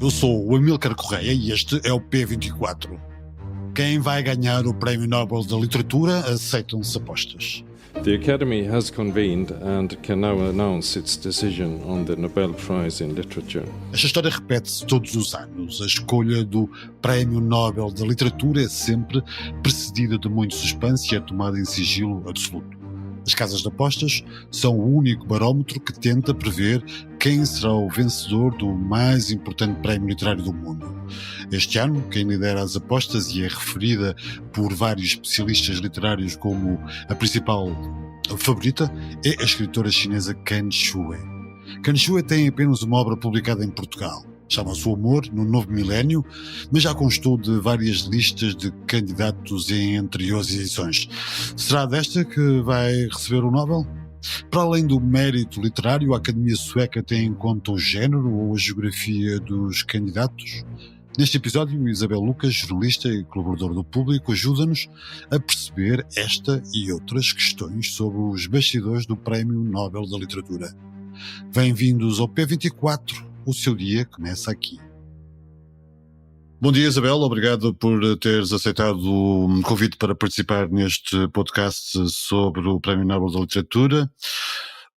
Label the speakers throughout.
Speaker 1: Eu sou o Amílcar Correia e este é o P24. Quem vai ganhar o Prémio Nobel da Literatura? Aceitam-se apostas.
Speaker 2: The Academy has convened and can now announce its decision on the Nobel Prize in Literature.
Speaker 1: Esta história repete-se todos os anos. A escolha do Prémio Nobel da Literatura é sempre precedida de muito suspense e é tomada em sigilo absoluto. As casas de apostas são o único barómetro que tenta prever quem será o vencedor do mais importante prémio literário do mundo. Este ano, quem lidera as apostas e é referida por vários especialistas literários como a principal favorita é a escritora chinesa Ken Shui. Ken Shui tem apenas uma obra publicada em Portugal. Chama-se O Amor no Novo Milénio, mas já constou de várias listas de candidatos em anteriores edições. Será desta que vai receber o Nobel? Para além do mérito literário, a Academia Sueca tem em conta o género ou a geografia dos candidatos? Neste episódio, Isabel Lucas, jornalista e colaborador do Público, ajuda-nos a perceber esta e outras questões sobre os bastidores do Prémio Nobel da Literatura. Bem-vindos ao P24. O seu dia começa aqui. Bom dia, Isabel. Obrigado por teres aceitado o convite para participar neste podcast sobre o Prémio Nobel da Literatura,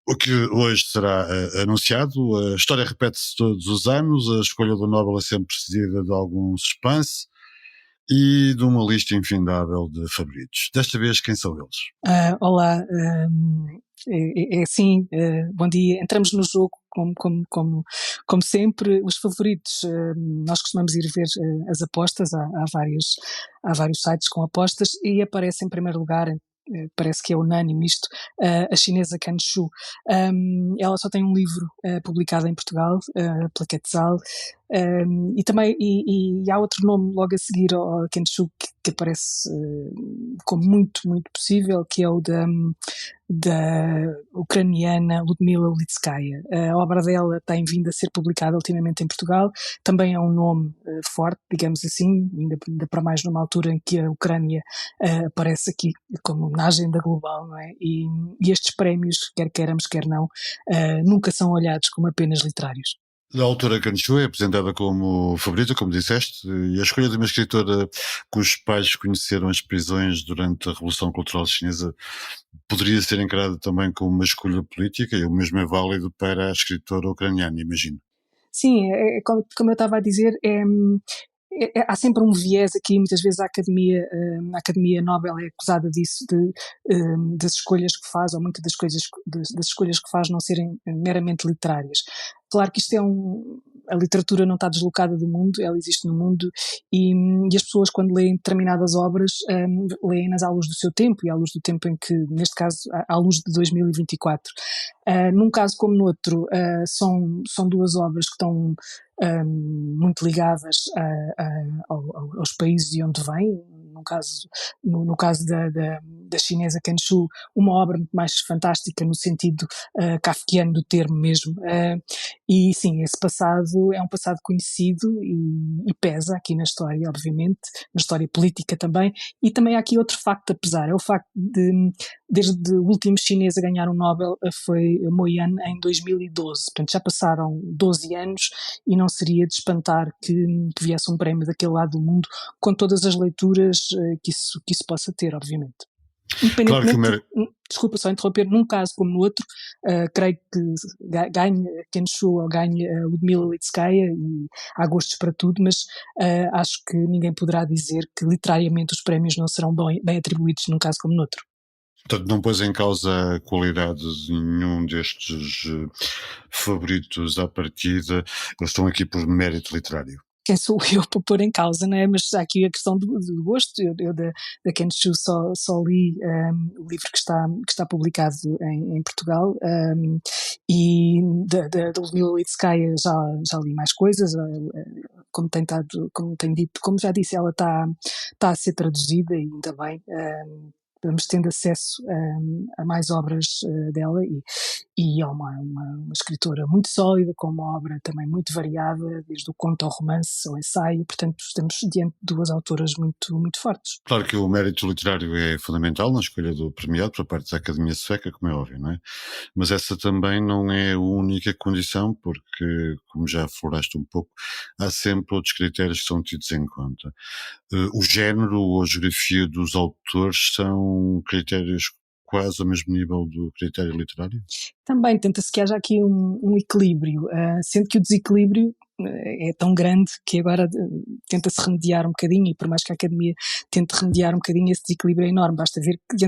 Speaker 1: o que hoje será anunciado. A história repete-se todos os anos, a escolha do Nobel é sempre precedida de algum suspense e de uma lista infindável de favoritos. Desta vez, quem são eles?
Speaker 3: Olá, assim, bom dia. Entramos no jogo como sempre. Os favoritos, nós costumamos ir ver as apostas, há vários sites com apostas e aparece em primeiro lugar, parece que é unânime isto, a chinesa Ken Shui. Ela só tem um livro publicado em Portugal, pela Quetzal, e também e há outro nome logo a seguir ao Ken Shui que aparece como muito possível, que é o da ucraniana Ludmila Ulitskaya. A obra dela tem vindo a ser publicada ultimamente em Portugal, também é um nome forte, digamos assim, ainda para mais numa altura em que a Ucrânia aparece aqui como na agenda global, não é? E estes prémios, quer queiramos, quer não, nunca são olhados como apenas literários.
Speaker 1: A autora Ken Shui é apresentada como favorita, como disseste, e a escolha de uma escritora cujos pais conheceram as prisões durante a Revolução Cultural Chinesa poderia ser encarada também como uma escolha política, e o mesmo é válido para a escritora ucraniana, imagino.
Speaker 3: Sim, como eu estava a dizer, há sempre um viés aqui, muitas vezes a Academia Nobel é acusada disso, das escolhas que faz, ou muitas das escolhas que faz não serem meramente literárias. Claro que isto a literatura não está deslocada do mundo, ela existe no mundo e as pessoas quando leem determinadas obras leem-nas à luz do seu tempo e à luz do tempo em que, neste caso, à luz de 2024. Num caso como no outro, são duas obras que estão muito ligadas aos países de onde vêm. No caso da chinesa Ken Shui, uma obra muito mais fantástica no sentido kafkiano do termo mesmo, e sim, esse passado é um passado conhecido e pesa aqui na história, obviamente, na história política também, e também há aqui outro facto a pesar, é o facto desde o último chinês a ganhar um Nobel foi Mo Yan em 2012, portanto já passaram 12 anos e não seria de espantar que viesse um prémio daquele lado do mundo, com todas as leituras que isso possa ter, obviamente. Independentemente, desculpa só interromper, num caso como no outro, creio que ganhe Ken Shui ou ganhe Ludmila Ulitskaya, e há gostos para tudo, mas acho que ninguém poderá dizer que literariamente os prémios não serão bem atribuídos num caso como no outro.
Speaker 1: Portanto, não pôs em causa a qualidade de nenhum destes favoritos à partida, eles estão aqui por mérito literário.
Speaker 3: Quem sou eu para pôr em causa, não é? Mas há aqui a questão do gosto. Eu da Ken Shui só li o livro que está publicado em Portugal, e da Ludmila Ulitskaya já li mais coisas, como tenho dito, como já disse, ela está a ser traduzida e ainda bem, vamos tendo acesso a mais obras dela e é uma escritora muito sólida, com uma obra também muito variada, desde o conto ao romance, ao ensaio, portanto estamos diante de duas autoras muito, muito fortes.
Speaker 1: Claro que o mérito literário é fundamental na escolha do premiado por parte da Academia Sueca, como é óbvio, não é? Mas essa também não é a única condição, porque, como já afloraste um pouco, há sempre outros critérios que são tidos em conta. O género ou a geografia dos autores são critérios quase ao mesmo nível do critério literário?
Speaker 3: Também tenta-se que haja aqui um equilíbrio, sendo que o desequilíbrio é tão grande que agora tenta-se remediar um bocadinho, e por mais que a Academia tente remediar um bocadinho, esse desequilíbrio é enorme. Basta ver que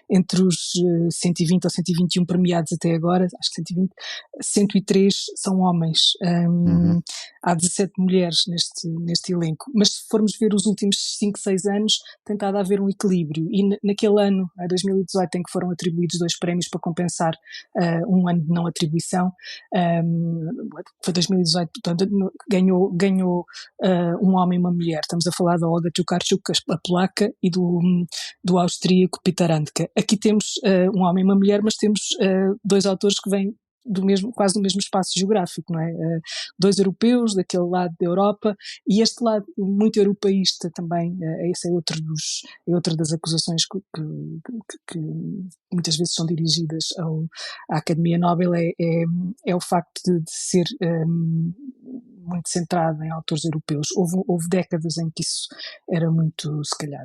Speaker 3: entre os 120 ou 121 premiados até agora, acho que 120, 103 são homens. Há 17 mulheres neste elenco, mas se formos ver os últimos 5, 6 anos, tem estado a haver um equilíbrio, e naquele ano, a 2018, em que foram atribuídos 2 prémios para compensar um ano de não atribuição, foi 2018, portanto ganhou um homem e uma mulher. Estamos a falar da Olga Tokarczuk, a polaca, e do austríaco Peter Handke. Aqui temos um homem e uma mulher, mas temos 2 autores que vêm quase do mesmo espaço geográfico, não é? 2 europeus daquele lado da Europa, e este lado muito europeísta também, esse é outra das acusações que muitas vezes são dirigidas à Academia Nobel, é o facto de ser muito centrado em autores europeus. Houve décadas em que isso era muito, se calhar,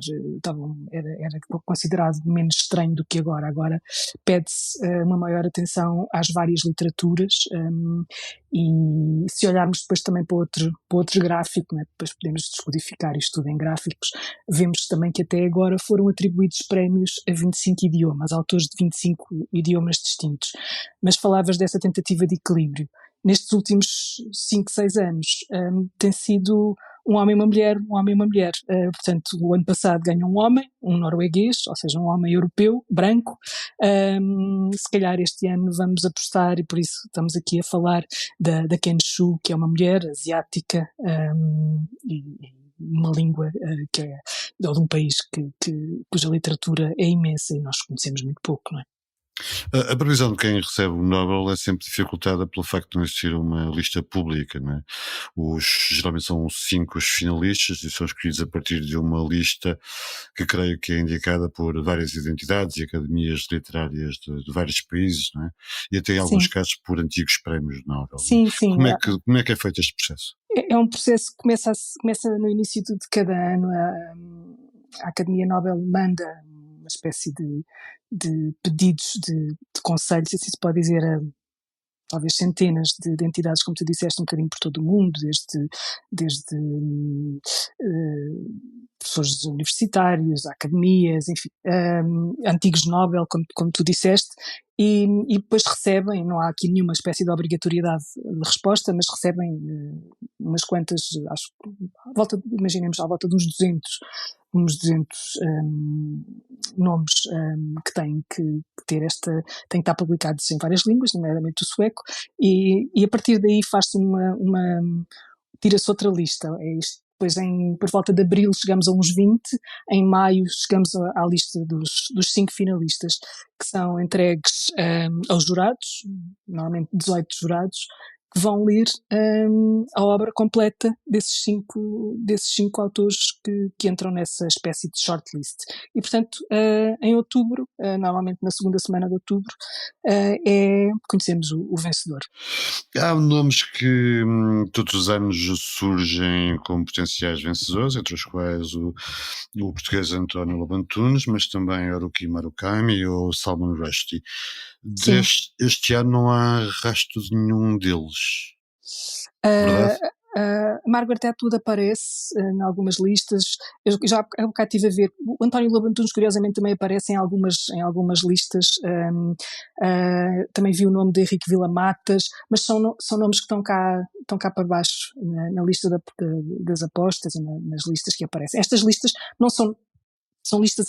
Speaker 3: era considerado menos estranho do que agora. Agora pede-se uma maior atenção às várias literaturas, e se olharmos depois também para outro gráfico, né, depois podemos descodificar isto tudo em gráficos, vemos também que até agora foram atribuídos prémios a 25 idiomas, autores de 25 idiomas distintos. Mas falavas dessa tentativa de equilíbrio. Nestes últimos 5, 6 anos tem sido um homem e uma mulher, um homem e uma mulher. Portanto, o ano passado ganhou um homem, um norueguês, ou seja, um homem europeu, branco. Se calhar este ano vamos apostar, e por isso estamos aqui a falar da Ken Shu, que é uma mulher asiática, e uma língua que é de um país cuja literatura é imensa e nós conhecemos muito pouco, não é?
Speaker 1: A previsão de quem recebe o Nobel é sempre dificultada pelo facto de não existir uma lista pública, não é? Geralmente são 5 os finalistas e são escolhidos a partir de uma lista que creio que é indicada por várias identidades e academias literárias de vários países, não é? E até em alguns casos por antigos prémios Nobel.
Speaker 3: Sim, sim.
Speaker 1: Como é que é feito este processo?
Speaker 3: É um processo que começa no início de cada ano. A Academia Nobel manda uma espécie de pedidos de conselhos, assim se pode dizer, talvez centenas de entidades, como tu disseste, um bocadinho por todo o mundo, desde professores universitários, academias, enfim, antigos Nobel, como tu disseste, e depois recebem, não há aqui nenhuma espécie de obrigatoriedade de resposta, mas recebem umas quantas, acho que imaginemos à volta de uns 200 nomes que têm que ter têm que estar publicados em várias línguas, nomeadamente o sueco, e a partir daí faz-se tira-se outra lista. É isto. Depois, por volta de abril, chegamos a uns 20, em maio chegamos à lista dos 5 finalistas, que são entregues aos jurados, normalmente 18 jurados, que vão ler a obra completa desses cinco autores que entram nessa espécie de shortlist. E, portanto, em outubro, normalmente na segunda semana de outubro, conhecemos o vencedor.
Speaker 1: Há nomes que todos os anos surgem como potenciais vencedores, entre os quais o português António Lobo Antunes, mas também Haruki Murakami ou Salman Rushdie. Este ano não há rastro de nenhum deles. Verdade?
Speaker 3: Margaret Atwood aparece em algumas listas. Eu já há bocado estive a ver. O António Lobo Antunes, curiosamente, também aparece em algumas listas. Também vi o nome de Henrique Vila-Matas, mas são nomes que estão cá para baixo na lista das apostas e nas listas que aparecem. Estas listas não são listas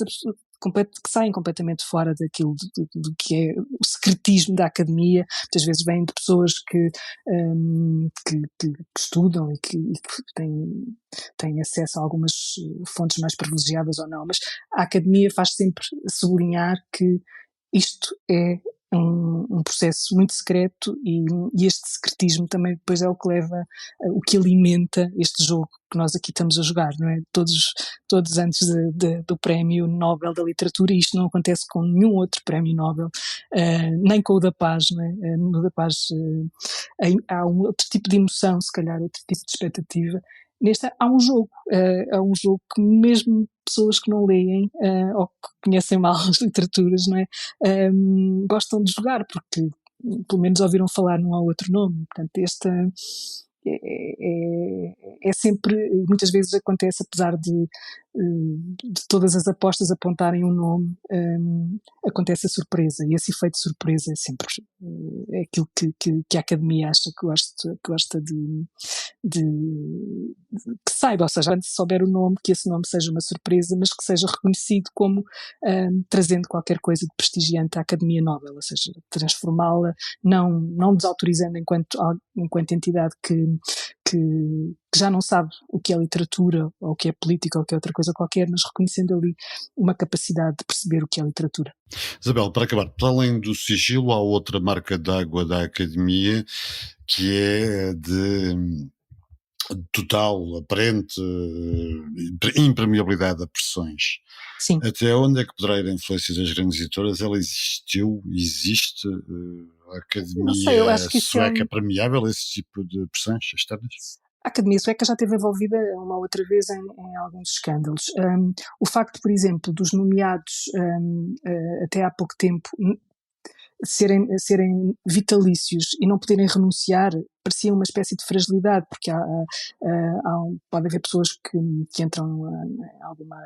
Speaker 3: que saem completamente fora daquilo do que é o secretismo da academia. Muitas vezes vêm de pessoas que estudam e que têm acesso a algumas fontes mais privilegiadas ou não, mas a academia faz sempre sublinhar que isto é um processo muito secreto e este secretismo também depois é o que leva, o que alimenta este jogo que nós aqui estamos a jogar, não é? Todos antes do Prémio Nobel da Literatura, e isto não acontece com nenhum outro Prémio Nobel, nem com o da Paz, não é? No da Paz há um outro tipo de emoção, se calhar outro tipo de expectativa. Neste há um jogo que mesmo pessoas que não leem ou que conhecem mal as literaturas, não é? Gostam de jogar porque pelo menos ouviram falar num ou outro nome. Portanto, esta é sempre, muitas vezes acontece, apesar de todas as apostas apontarem um nome, acontece a surpresa, e esse efeito de surpresa é sempre é aquilo que a academia acha que gosta de que saiba, ou seja, se souber o nome, que esse nome seja uma surpresa, mas que seja reconhecido como trazendo qualquer coisa de prestigiante à Academia Nobel, ou seja, transformá-la, não desautorizando enquanto entidade que já não sabe o que é literatura, ou o que é política, ou o que é outra coisa qualquer, mas reconhecendo ali uma capacidade de perceber o que é literatura.
Speaker 1: Isabel, para acabar, para além do sigilo, há outra marca d'água da academia, que é de total, aparente impermeabilidade a pressões.
Speaker 3: Sim.
Speaker 1: Até onde é que poderá ir a influência das grandes editoras? Ela existe? A academia sueca é permeável a esse tipo de pressões externas?
Speaker 3: A Academia Sueca já esteve envolvida uma outra vez em alguns escândalos. O facto, por exemplo, dos nomeados até há pouco tempo serem vitalícios e não poderem renunciar parecia uma espécie de fragilidade, porque pode haver pessoas que entram em alguma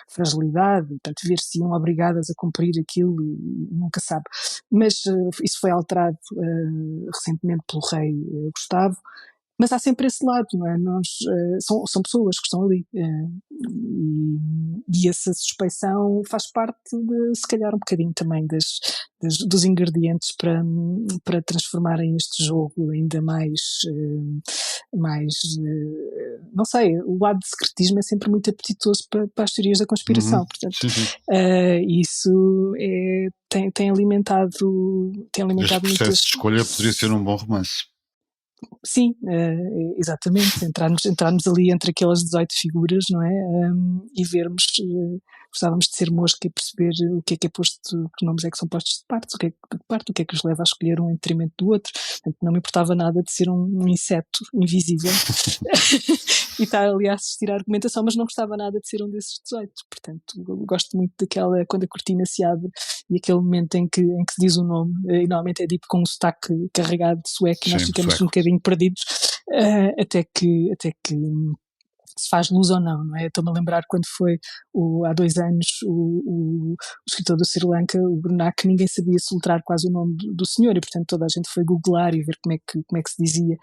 Speaker 3: fragilidade e, portanto, ver-se-iam obrigadas a cumprir aquilo e nunca sabe. Mas isso foi alterado recentemente pelo rei Gustavo. Mas há sempre esse lado, não é? São pessoas que estão ali e essa suspeição faz parte se calhar um bocadinho também dos ingredientes para transformarem este jogo ainda mais não sei, o lado de secretismo é sempre muito apetitoso para as teorias da conspiração, portanto isso tem alimentado
Speaker 1: este processo
Speaker 3: muitas...
Speaker 1: de escolha poderia ser um bom romance.
Speaker 3: Sim, exatamente, entrarmos ali entre aquelas 18 figuras, não é? E vermos, gostávamos de ser mosca e perceber o que é posto, que nomes é que são postos de parte, o que é que os leva a escolher um em detrimento do outro. Portanto, não me importava nada de ser um inseto invisível e estar ali a assistir à argumentação, mas não gostava nada de ser um desses 18. Portanto, eu gosto muito daquela, quando a cortina se abre e aquele momento em que se diz o nome, e normalmente é dito com um sotaque carregado de sueco, e nós ficamos um bocadinho perdidos, até que se faz luz ou não é? Estou-me a lembrar quando foi há 2 anos o escritor do Sri Lanka, o Brunak, ninguém sabia soltar quase o nome do senhor, e portanto toda a gente foi googlar e ver como é que se dizia,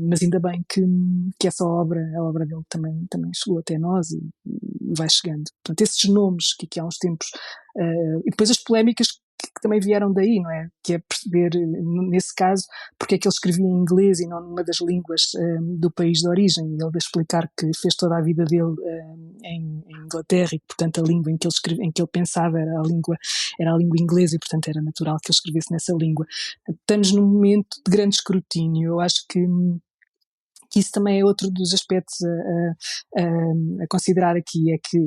Speaker 3: mas ainda bem que essa obra, a obra dele também chegou até nós e vai chegando. Portanto, esses nomes que aqui há uns tempos, e depois as polémicas que também vieram daí, não é? Que é perceber, nesse caso, porque é que ele escrevia em inglês e não numa das línguas do país de origem. Ele de explicar que fez toda a vida dele em Inglaterra e, portanto, a língua em que ele pensava era a língua inglesa e, portanto, era natural que ele escrevesse nessa língua. Estamos num momento de grande escrutínio. Eu acho que isso também é outro dos aspectos a considerar aqui, é que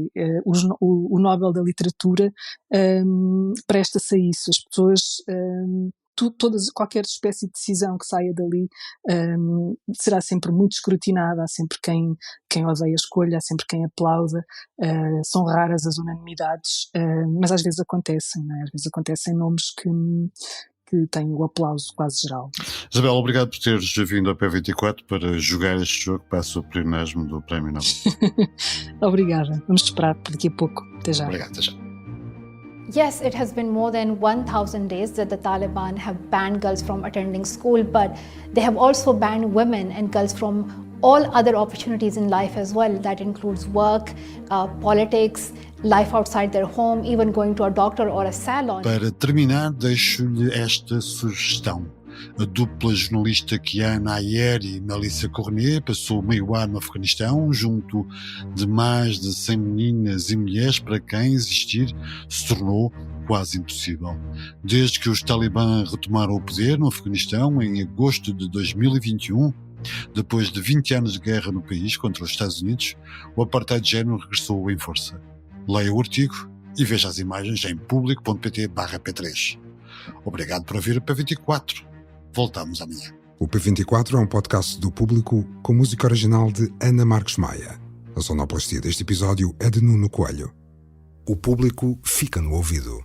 Speaker 3: o Nobel da Literatura presta-se a isso. As pessoas, qualquer espécie de decisão que saia dali será sempre muito escrutinada, há sempre quem odeia a escolha, há sempre quem aplauda, são raras as unanimidades, mas às vezes acontecem, não é? Às vezes acontecem nomes que tem o aplauso quase geral.
Speaker 1: Isabel, obrigado por teres vindo ao P24 para jogar este jogo para o pleonasmo do Prémio Nobel.
Speaker 3: Obrigada. Vamos esperar por daqui a pouco. Até já.
Speaker 1: Obrigado, até já.
Speaker 4: Yes, it has been more than 1,000 days that the Taliban have banned girls from attending school, but they have also banned women and girls from all other opportunities in life as well. That includes work, politics, life outside their home, even going to a doctor or a salon.
Speaker 1: Para terminar, deixo-lhe esta sugestão. A dupla jornalista Kiana Ayer e Melissa Cornet passou meio ano no Afeganistão, junto de mais de 100 meninas e mulheres para quem existir se tornou quase impossível. Desde que os Talibã retomaram o poder no Afeganistão em agosto de 2021, depois de 20 anos de guerra no país contra os Estados Unidos, o apartheid de género regressou em força. Leia o artigo e veja as imagens em público.pt/P3. Obrigado por ouvir o P24. Voltamos amanhã.
Speaker 5: O P24 é um podcast do Público com música original de Ana Marques Maia. A sonoplastia deste episódio é de Nuno Coelho. O Público fica no ouvido.